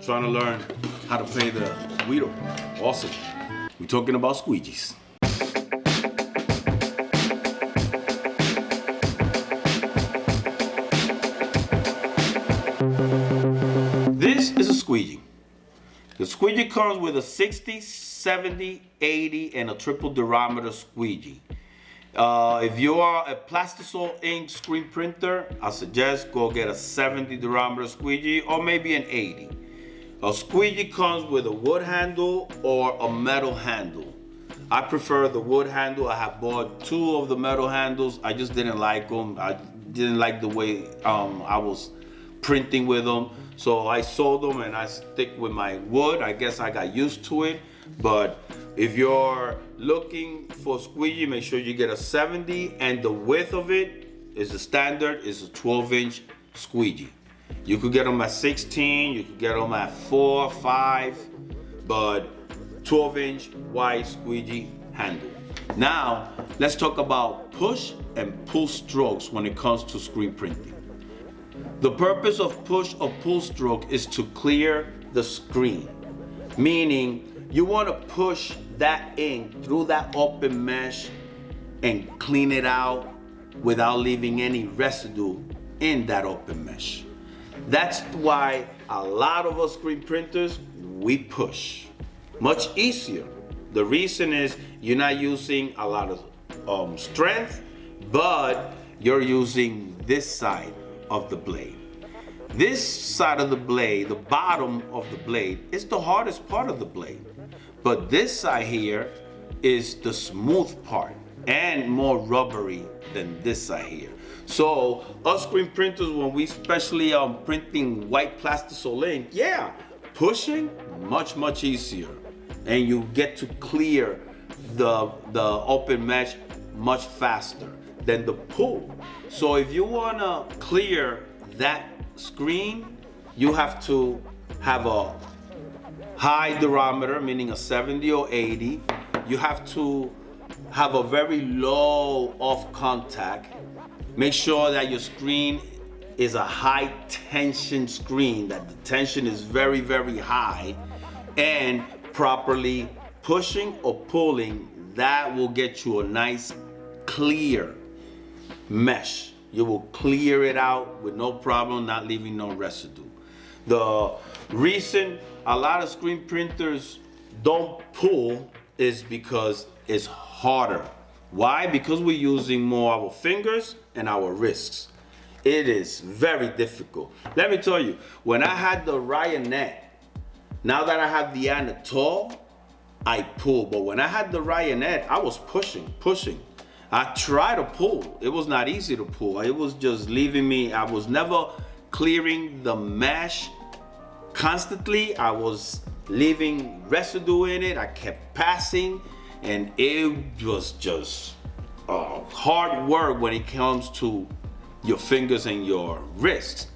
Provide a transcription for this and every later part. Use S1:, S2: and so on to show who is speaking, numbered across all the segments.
S1: trying to learn how to play the guiro. Awesome. We're talking about squeegees. This is a squeegee. The squeegee comes with a 60, 70, 80, and a triple durometer squeegee. If you are a plastisol ink screen printer, I suggest go get a 70 durometer squeegee or maybe an 80. A squeegee comes with a wood handle or a metal handle. I prefer the wood handle. I have bought 2 of the metal handles. I just didn't like them. I didn't like the way I was printing with them. So I sold them and I stick with my wood. I guess I got used to it. But if you're looking for squeegee, make sure you get a 70, and the width of it is the standard, is a 12-inch squeegee. You could get them at 16, you could get them at 4, 5, but 12-inch wide squeegee handle. Now, let's talk about push and pull strokes when it comes to screen printing. The purpose of push or pull stroke is to clear the screen, meaning you want to push that ink through that open mesh and clean it out without leaving any residue in that open mesh. That's why a lot of us screen printers, we push. Much easier. The reason is you're not using a lot of strength, but you're using this side of the blade. This side of the blade, the bottom of the blade, is the hardest part of the blade. But this side here is the smooth part and more rubbery than this side here. So us screen printers, when we especially printing white plastisol ink, yeah, pushing much easier, and you get to clear the open mesh much faster than the pull. So if you wanna clear that screen, you have to have a high durometer, meaning a 70 or 80. You have to have a very low off contact. Make sure that your screen is a high tension screen, that the tension is very high, and properly pushing or pulling, that will get you a nice clear mesh. You will clear it out with no problem, not leaving no residue. The reason a lot of screen printers don't pull is because it's harder. Why? Because we're using more our fingers and our wrists. It is very difficult. Let me tell you, when I had the Ryonet, now that I have the Anatole, I pull. But when I had the Ryonet, I was pushing. I tried to pull. It was not easy to pull. It was just leaving me. I was never clearing the mesh constantly. I was leaving residue in it. I kept passing, and it was just hard work when it comes to your fingers and your wrists.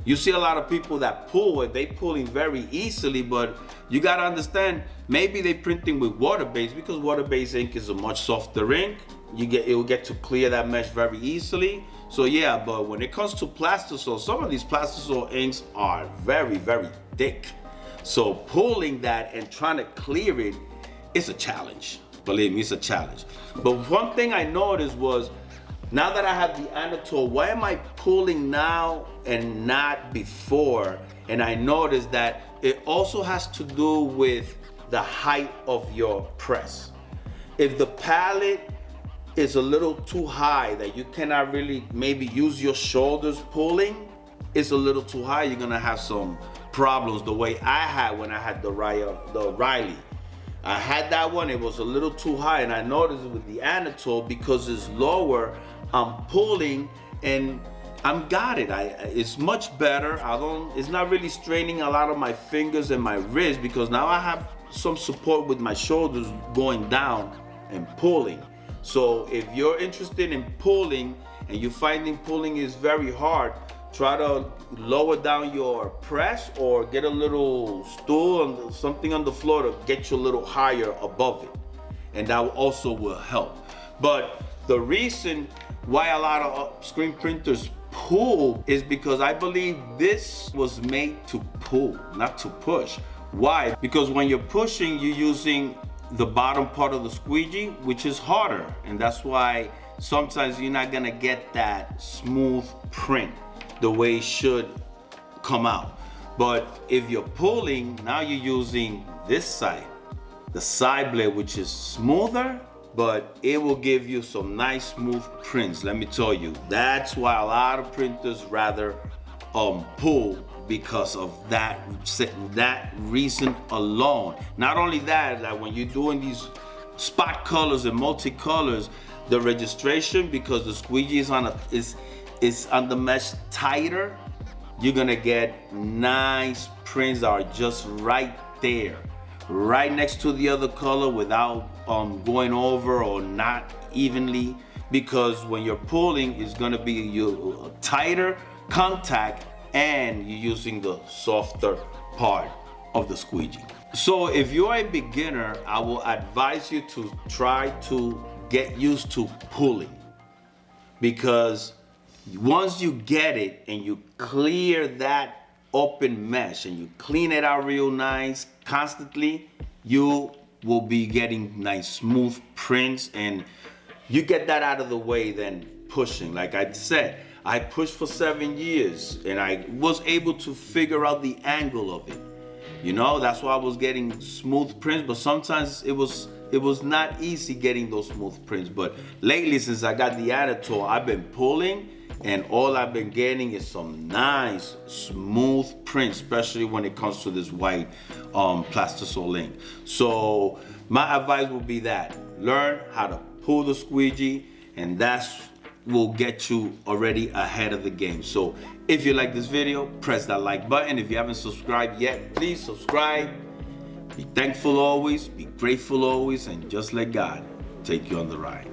S1: You see a lot of people that pull, they pulling very easily, but you gotta understand, maybe they printing with water-based, because water-based ink is a much softer ink. It will get to clear that mesh very easily. So yeah, but when it comes to plastisol, some of these plastisol inks are very thick. So pulling that and trying to clear it, it's a challenge. Believe me, it's a challenge. But one thing I noticed was, now that I have the Anatole, why am I pulling now and not before? And I noticed that it also has to do with the height of your press. If the palette is a little too high, that you cannot really maybe use your shoulders pulling, it's a little too high, you're gonna have some problems the way I had when I had the Riley. I had that one, it was a little too high, and I noticed with the Anatole, because it's lower, I'm pulling and I'm got it. It's much better. It's not really straining a lot of my fingers and my wrist, because now I have some support with my shoulders going down and pulling. So if you're interested in pulling and you're finding pulling is very hard, try to lower down your press or get a little stool and something on the floor to get you a little higher above it. And that also will help. But the reason why a lot of screen printers pull is because I believe this was made to pull, not to push. Why? Because when you're pushing, you're using the bottom part of the squeegee, which is harder. And that's why sometimes you're not gonna get that smooth print the way it should come out. But if you're pulling, now you're using this side, the side blade, which is smoother, but it will give you some nice smooth prints. Let me tell you, that's why a lot of printers rather pull, because of that reason alone. Not only that, like when you're doing these spot colors and multicolors, the registration, because the squeegee is on the mesh tighter, you're gonna get nice prints that are just right there, right next to the other color, without going over or not evenly. Because when you're pulling, it's gonna be your tighter contact, and you're using the softer part of the squeegee. So if you're a beginner, I will advise you to try to get used to pulling, because once you get it and you clear that open mesh and you clean it out real nice constantly, you will be getting nice smooth prints, and you get that out of the way then pushing. Like I said, I pushed for 7 years and I was able to figure out the angle of it. You know, that's why I was getting smooth prints, but sometimes it was not easy getting those smooth prints. But lately, since I got the Taino, I've been pulling, and all I've been getting is some nice smooth prints, especially when it comes to this white plastisol ink. So my advice would be that learn how to pull the squeegee, and that's will get you already ahead of the game. So if you like this video, press that like button. If you haven't subscribed yet, please subscribe. Be thankful always, be grateful always, and just let God take you on the ride.